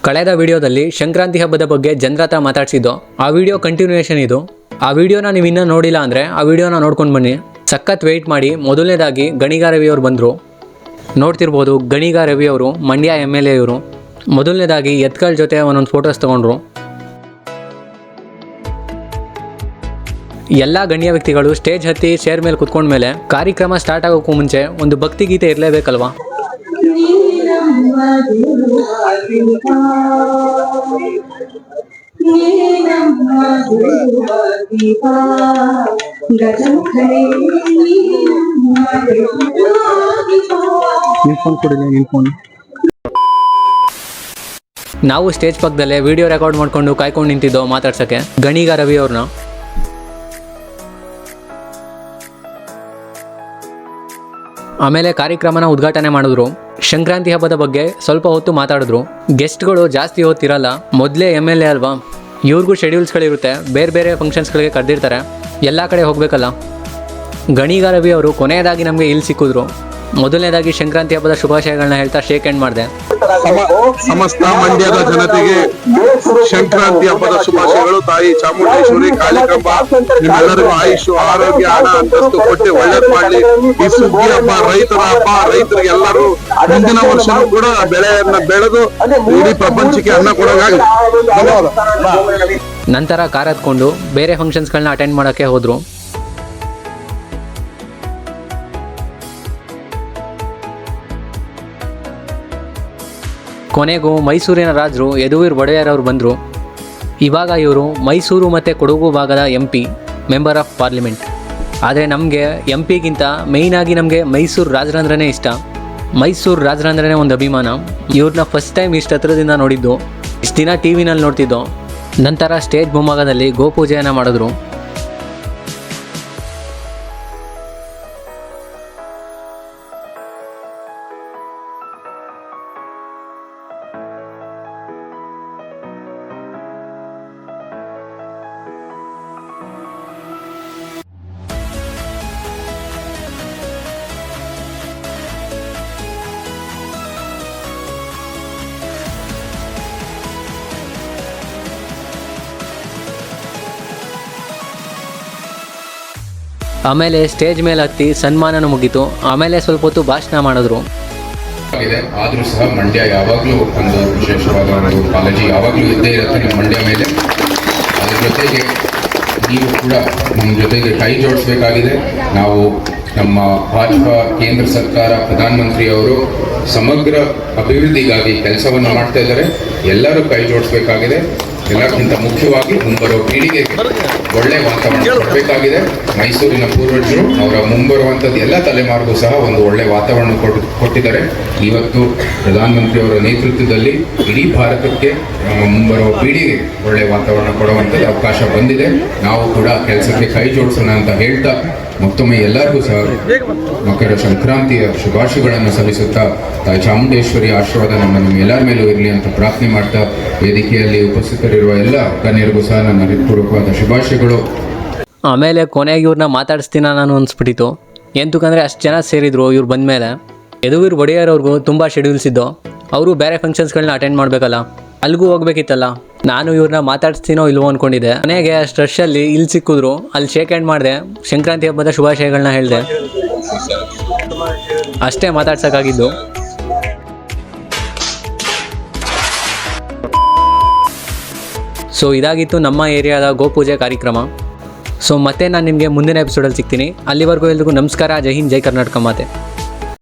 ಕಳೆದ ವಿಡಿಯೋದಲ್ಲಿ ಸಂಕ್ರಾಂತಿ ಹಬ್ಬದ ಬಗ್ಗೆ ಜನರ ಹತ್ರ ಮಾತಾಡ್ಸಿದ್ದು. ಆ ವಿಡಿಯೋ ಕಂಟಿನ್ಯೂಯೇಷನ್ ಇದು. ಆ ವಿಡಿಯೋನ ನೀವು ಇನ್ನೂ ನೋಡಿಲ್ಲ ಅಂದರೆ ಆ ವಿಡಿಯೋನ ನೋಡ್ಕೊಂಡು ಬನ್ನಿ. ಸಖತ್ ವೆಯ್ಟ್ ಮಾಡಿ. ಮೊದಲನೇದಾಗಿ ಗಣಿಗ ರವಿ ಅವರು ಬಂದರು. ನೋಡ್ತಿರ್ಬೋದು, ಗಣಿಗ ರವಿ ಅವರು ಮಂಡ್ಯ MLA ಇವರು. ಮೊದಲನೇದಾಗಿ ಎತ್ಗಳ ಜೊತೆ ಒಂದೊಂದು ಫೋಟೋಸ್ ತೊಗೊಂಡ್ರು. ಎಲ್ಲ ಗಣ್ಯ ವ್ಯಕ್ತಿಗಳು ಸ್ಟೇಜ್ ಹತ್ತಿ ಚೇರ್ ಮೇಲೆ ಕುತ್ಕೊಂಡ್ಮೇಲೆ ಕಾರ್ಯಕ್ರಮ ಸ್ಟಾರ್ಟ್ ಆಗೋಕ್ಕೂ ಮುಂಚೆ ಒಂದು ಭಕ್ತಿಗೀತೆ ಇರಲೇಬೇಕಲ್ವಾ. ನಾವು ಸ್ಟೇಜ್ ಪಕ್ಕದಲ್ಲೇ ವಿಡಿಯೋ ರೆಕಾರ್ಡ್ ಮಾಡ್ಕೊಂಡು ಕಾಯ್ಕೊಂಡು ನಿಂತಿದ್ದೋ ಮಾತಾಡ್ಸಕ್ಕೆ ಗಣಿಗ ರವಿ ಅವ್ರನ್ನ. ಆಮೇಲೆ ಕಾರ್ಯಕ್ರಮನ ಉದ್ಘಾಟನೆ ಮಾಡಿದ್ರು. ಸಂಕ್ರಾಂತಿ ಹಬ್ಬದ ಬಗ್ಗೆ ಸ್ವಲ್ಪ ಹೊತ್ತು ಮಾತಾಡಿದ್ರು. ಗೆಸ್ಟ್ಗಳು ಜಾಸ್ತಿ ಹೊತ್ತಿರಲ್ಲ, ಮೊದಲೇ MLA ಅಲ್ವಾ, ಇವ್ರಿಗೂ ಶೆಡ್ಯೂಲ್ಸ್ಗಳಿರುತ್ತೆ, ಬೇರೆ ಬೇರೆ ಫಂಕ್ಷನ್ಸ್ಗಳಿಗೆ ಕರೆದಿರ್ತಾರೆ, ಎಲ್ಲ ಕಡೆ ಹೋಗಬೇಕಲ್ಲ. ಗಣಿಗ ರವಿ ಅವರು ಕೊನೆಯದಾಗಿ ನಮಗೆ ಇಲ್ಲಿ ಸಿಕ್ಕಿದ್ರು. ಮೊದಲನೇದಾಗಿ ಸಂಕ್ರಾಂತಿ ಹಬ್ಬದ ಶುಭಾಶಯಗಳನ್ನ ಹೇಳ್ತಾ ಶೇಕ್ ಹ್ಯಾಂಡ್ ಮಾಡಿದೆ. ಸಮಸ್ತ ಮಂಡ್ಯದ ಜನತೆಗೆ ಸಂಕ್ರಾಂತಿ ಹಬ್ಬದ ಶುಭಾಶಯಗಳು. ತಾಯಿ ಚಾಮುಂಡೇಶ್ವರಿ ಕಾಳಿಕಂಬ ನಿಮ್ಮೆಲ್ಲರಿಗೂ ಆಯುಷ್ ಆರೋಗ್ಯ ಹಣ ಅಂತಸ್ತು ಕೊಟ್ಟು ಒಳ್ಳೇದ್ ಮಾಡ್ಲಿ. ಈ ಸುಗ್ಗಿ ಹಬ್ಬ ರೈತರ ಹಬ್ಬ, ರೈತರಿಗೆ ಎಲ್ಲರೂ ಮುಂದಿನ ವರ್ಷ ಕೂಡ ಬೆಳೆಯನ್ನ ಬೆಳೆದು ಇಡೀ ಪ್ರಪಂಚಕ್ಕೆ ಅನ್ನ ಕೊಡೋಗಾಗಿ. ನಂತರ ಕಾರ್ ಹತ್ಕೊಂಡು ಬೇರೆ ಫಂಕ್ಷನ್ಸ್ಗಳನ್ನ ಅಟೆಂಡ್ ಮಾಡೋಕ್ಕೆ ಹೋದ್ರು. ಕೊನೆಗೂ ಮೈಸೂರಿನ ರಾಜರು ಯದುವೀರ್ ಒಡೆಯರ್ ಬಂದರು. ಇವಾಗ ಇವರು ಮೈಸೂರು ಮತ್ತು ಕೊಡಗು ಭಾಗದ MP, ಮೆಂಬರ್ ಆಫ್ ಪಾರ್ಲಿಮೆಂಟ್. ಆದರೆ ನಮಗೆ MPಗಿಂತ ಮೇಯ್ನಾಗಿ ನಮಗೆ ಮೈಸೂರು ರಾಜರಂದ್ರೇ ಇಷ್ಟ. ಮೈಸೂರು ರಾಜರಂದ್ರೇ ಒಂದು ಅಭಿಮಾನ. ಇವ್ರನ್ನ ಫಸ್ಟ್ ಟೈಮ್ ಇಷ್ಟು ಹತ್ರದಿಂದ ನೋಡಿದ್ದು, ಇಷ್ಟು ದಿನ TV-ನಲ್ಲಿ ನೋಡ್ತಿದ್ದೋ. ನಂತರ ಸ್ಟೇಜ್ ಮುಂಭಾಗದಲ್ಲಿ ಗೋಪೂಜೆಯನ್ನು ಮಾಡಿದ್ರು. ಆಮೇಲೆ ಸ್ಟೇಜ್ ಮೇಲೆ ಹತ್ತಿ ಸನ್ಮಾನನೂ ಮುಗೀತು. ಆಮೇಲೆ ಸ್ವಲ್ಪ ಹೊತ್ತು ಭಾಷಣ ಮಾಡಿದ್ರು. ಆದರೂ ಸಹ ಮಂಡ್ಯ ಯಾವಾಗಲೂ ಒಂದು ವಿಶೇಷವಾದ ಒಂದು ಕಾಳಜಿ ಯಾವಾಗಲೂ ಇದ್ದೇ ಇರುತ್ತೆ ನಮ್ಮ ಮಂಡ್ಯ ಮೇಲೆ. ಅದ್ರ ಜೊತೆಗೆ ನೀವು ಕೂಡ ನಮ್ಮ ಜೊತೆಗೆ ಕೈ ಜೋಡಿಸಬೇಕಾಗಿದೆ. ನಾವು ನಮ್ಮ ಭಾಜಪಾ ಕೇಂದ್ರ ಸರ್ಕಾರ ಪ್ರಧಾನಮಂತ್ರಿಯವರು ಸಮಗ್ರ ಅಭಿವೃದ್ಧಿಗಾಗಿ ಕೆಲಸವನ್ನು ಮಾಡ್ತಾ ಇದ್ದಾರೆ. ಎಲ್ಲರೂ ಕೈ ಜೋಡಿಸಬೇಕಾಗಿದೆ. ಎಲ್ಲಕ್ಕಿಂತ ಮುಖ್ಯವಾಗಿ ಮುಂಬರುವ ಪೀಳಿಗೆಗೆ ಒಳ್ಳೆ ವಾತಾವರಣ ಕೊಡಬೇಕಾಗಿದೆ. ಮೈಸೂರಿನ ಪೂರ್ವಜರು ಅವರ ಮುಂಬರುವಂಥದ್ದು ಎಲ್ಲ ತಲೆಮಾರಿಗೂ ಸಹ ಒಂದು ಒಳ್ಳೆ ವಾತಾವರಣ ಕೊಟ್ಟಿದ್ದಾರೆ. ಇವತ್ತು ಪ್ರಧಾನಮಂತ್ರಿಯವರ ನೇತೃತ್ವದಲ್ಲಿ ಇಡೀ ಭಾರತಕ್ಕೆ ಮುಂಬರುವ ಪೀಳಿಗೆಗೆ ಒಳ್ಳೆ ವಾತಾವರಣ ಕೊಡುವಂಥದ್ದು ಅವಕಾಶ ಬಂದಿದೆ. ನಾವು ಕೂಡ ಕೆಲಸಕ್ಕೆ ಕೈ ಜೋಡಿಸೋಣ ಅಂತ ಹೇಳ್ತಾ ಮತ್ತೊಮ್ಮೆ ಎಲ್ಲರಿಗೂ ಸಹ ಮಕರ ಸಂಕ್ರಾಂತಿಯ ಶುಭಾಶಯಗಳನ್ನು ಸಲ್ಲಿಸುತ್ತಾ ತಾಯಿ ಚಾಮುಂಡೇಶ್ವರಿ ಆಶೀರ್ವಾದ ನಮ್ಮ ಎಲ್ಲರ ಮೇಲೂ ಇರಲಿ ಅಂತ ಪ್ರಾರ್ಥನೆ ಮಾಡ್ತಾ ವೇದಿಕೆಯಲ್ಲಿ ಉಪಸ್ಥಿತರಿರುವ ಎಲ್ಲ ಗಣ್ಯರಿಗೂ ಸಹ ನನ್ನ ಹೃತ್ಪೂರ್ವಕವಾದ ಶುಭಾಶಯಗಳು. ಆಮೇಲೆ ಕೊನೆಗೆ ಇವ್ರನ್ನ ಮಾತಾಡಿಸ್ತೀನ ನಾನು ಅನಿಸ್ಬಿಟ್ಟಿತ್ತು. ಎಂತಕ್ಕಂದರೆ ಅಷ್ಟು ಜನ ಸೇರಿದ್ರು. ಇವ್ರು ಬಂದಮೇಲೆ ಯದುವೀರ್ ಒಡೆಯರ್ ಅವ್ರಿಗೂ ತುಂಬ ಶೆಡ್ಯೂಲ್ಸ್ ಇದ್ದು, ಅವರು ಬೇರೆ ಫಂಕ್ಷನ್ಸ್ಗಳನ್ನ ಅಟೆಂಡ್ ಮಾಡಬೇಕಲ್ಲ, ಅಲ್ಲಿಗೂ ಹೋಗ್ಬೇಕಿತ್ತಲ್ಲ. ನಾನು ಇವ್ರನ್ನ ಮಾತಾಡ್ತೀನೋ ಇಲ್ವೋ ಅಂದ್ಕೊಂಡಿದ್ದೆ. ಕೊನೆಗೆ ಅಷ್ಟು ರಶಲ್ಲಿ ಇಲ್ಲಿ ಸಿಕ್ಕಿದ್ರು. ಅಲ್ಲಿ ಶೇಕ್ ಹ್ಯಾಂಡ್ ಮಾಡಿದೆ, ಸಂಕ್ರಾಂತಿ ಹಬ್ಬದ ಶುಭಾಶಯಗಳನ್ನ ಹೇಳಿದೆ. ಅಷ್ಟೇ ಮಾತಾಡ್ಸೋಕ್ಕಾಗಿದ್ದು. ಸೊ ಇದಾಗಿತ್ತು ನಮ್ಮ ಏರಿಯಾದ ಗೋಪೂಜೆ ಕಾರ್ಯಕ್ರಮ. ಸೊ ಮತ್ತೆ ನಾನು ನಿಮಗೆ ಮುಂದಿನ ಎಪಿಸೋಡಲ್ಲಿ ಸಿಗ್ತೀನಿ. ಅಲ್ಲಿವರೆಗೂ ಎಲ್ರಿಗೂ ನಮಸ್ಕಾರ. ಜೈ ಹಿಂದ್, ಜೈ ಕರ್ನಾಟಕ ಮಾತೆ.